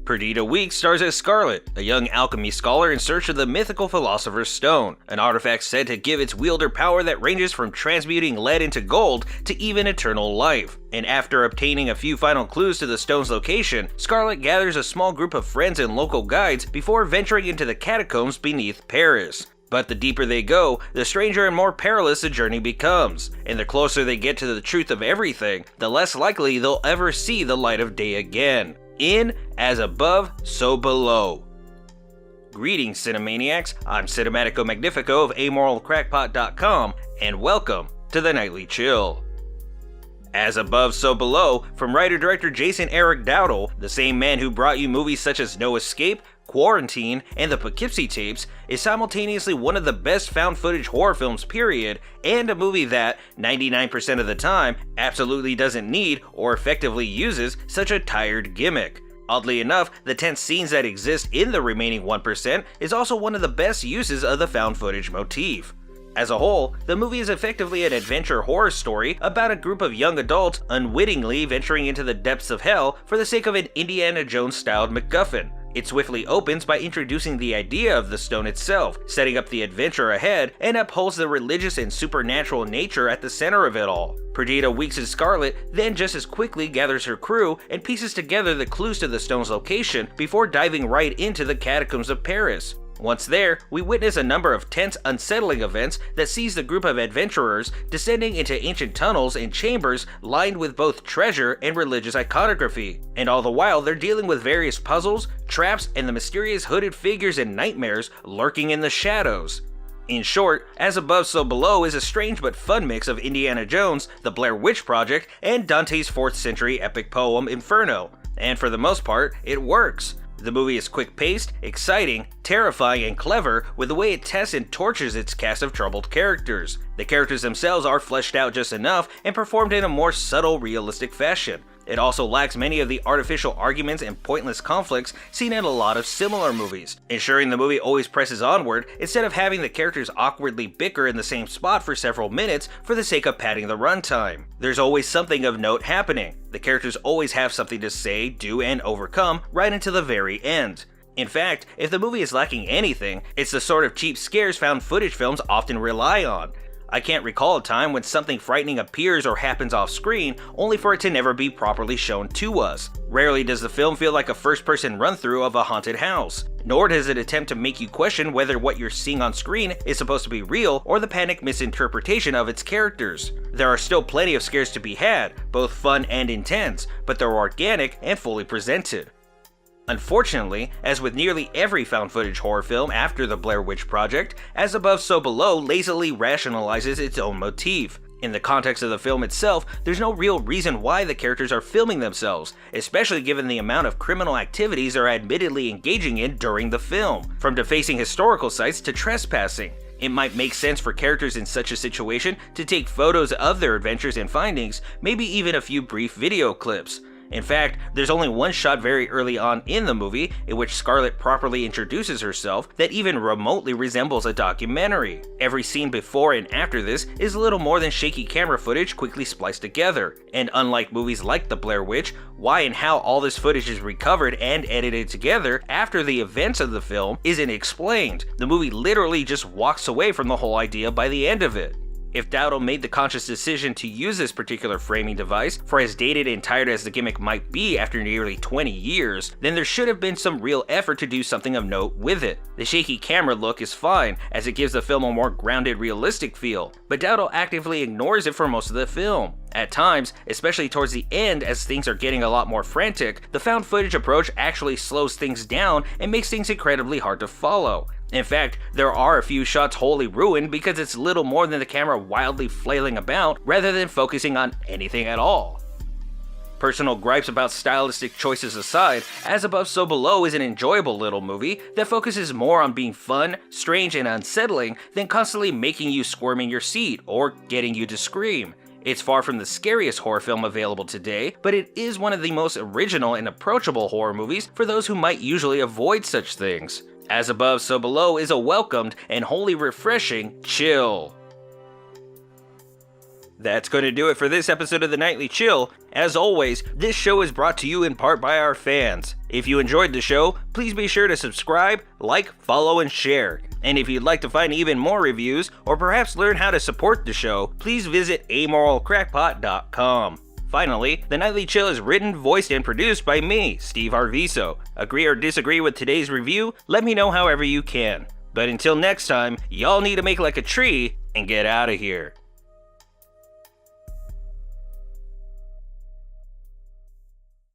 Perdita Week stars as Scarlet, a young alchemy scholar in search of the mythical Philosopher's Stone, an artifact said to give its wielder power that ranges from transmuting lead into gold to even eternal life. And after obtaining a few final clues to the stone's location, Scarlet gathers a small group of friends and local guides before venturing into the catacombs beneath Paris. But the deeper they go, the stranger and more perilous the journey becomes, and the closer they get to the truth of everything, the less likely they'll ever see the light of day again. In As Above, So Below. Greetings, Cinemaniacs. I'm Cinematico Magnifico of AmoralCrackpot.com, and welcome to the Nightly Chill. As Above, So Below, from writer-director Jason Eric Dowdle, the same man who brought you movies such as No Escape, Quarantine, and the Poughkeepsie Tapes, is simultaneously one of the best found-footage horror films period, and a movie that, 99% of the time, absolutely doesn't need or effectively uses such a tired gimmick. Oddly enough, the tense scenes that exist in the remaining 1% is also one of the best uses of the found-footage motif. As a whole, the movie is effectively an adventure horror story about a group of young adults unwittingly venturing into the depths of hell for the sake of an Indiana Jones-styled MacGuffin. It swiftly opens by introducing the idea of the stone itself, setting up the adventure ahead, and upholds the religious and supernatural nature at the center of it all. Perdita Weeks' Scarlet then just as quickly gathers her crew and pieces together the clues to the stone's location before diving right into the catacombs of Paris. Once there, we witness a number of tense, unsettling events that sees the group of adventurers descending into ancient tunnels and chambers lined with both treasure and religious iconography. And all the while, they're dealing with various puzzles, traps, and the mysterious hooded figures and nightmares lurking in the shadows. In short, As Above, So Below is a strange but fun mix of Indiana Jones, the Blair Witch Project, and Dante's 4th century epic poem Inferno. And for the most part, it works. The movie is quick-paced, exciting, terrifying, and clever with the way it tests and tortures its cast of troubled characters. The characters themselves are fleshed out just enough and performed in a more subtle, realistic fashion. It also lacks many of the artificial arguments and pointless conflicts seen in a lot of similar movies, ensuring the movie always presses onward instead of having the characters awkwardly bicker in the same spot for several minutes for the sake of padding the runtime. There's always something of note happening. The characters always have something to say, do, and overcome right until the very end. In fact, if the movie is lacking anything, it's the sort of cheap scares found footage films often rely on. I can't recall a time when something frightening appears or happens off screen only for it to never be properly shown to us. Rarely does the film feel like a first-person run-through of a haunted house, nor does it attempt to make you question whether what you're seeing on screen is supposed to be real or the panicked misinterpretation of its characters. There are still plenty of scares to be had, both fun and intense, but they're organic and fully presented. Unfortunately, as with nearly every found-footage horror film after the Blair Witch Project, As Above, So Below lazily rationalizes its own motif. In the context of the film itself, there's no real reason why the characters are filming themselves, especially given the amount of criminal activities they're admittedly engaging in during the film, from defacing historical sites to trespassing. It might make sense for characters in such a situation to take photos of their adventures and findings, maybe even a few brief video clips. In fact, there's only one shot very early on in the movie in which Scarlet properly introduces herself that even remotely resembles a documentary. Every scene before and after this is little more than shaky camera footage quickly spliced together, and unlike movies like The Blair Witch, why and how all this footage is recovered and edited together after the events of the film isn't explained. The movie literally just walks away from the whole idea by the end of it. If Dowdle made the conscious decision to use this particular framing device, for as dated and tired as the gimmick might be after nearly 20 years, then there should have been some real effort to do something of note with it. The shaky camera look is fine, as it gives the film a more grounded, realistic feel, but Dowdle actively ignores it for most of the film. At times, especially towards the end as things are getting a lot more frantic, the found footage approach actually slows things down and makes things incredibly hard to follow. In fact, there are a few shots wholly ruined because it's little more than the camera wildly flailing about rather than focusing on anything at all. Personal gripes about stylistic choices aside, As Above, So Below is an enjoyable little movie that focuses more on being fun, strange, and unsettling than constantly making you squirm in your seat or getting you to scream. It's far from the scariest horror film available today, but it is one of the most original and approachable horror movies for those who might usually avoid such things. As Above, So Below is a welcomed and wholly refreshing chill. That's going to do it for this episode of the Nightly Chill. As always, this show is brought to you in part by our fans. If you enjoyed the show, please be sure to subscribe, like, follow, and share. And if you'd like to find even more reviews, or perhaps learn how to support the show, please visit amoralcrackpot.com. Finally, The Nightly Chill is written, voiced, and produced by me, Steve TLVSoE. Agree or disagree with today's review? Let me know however you can. But until next time, y'all need to make like a tree and get out of here.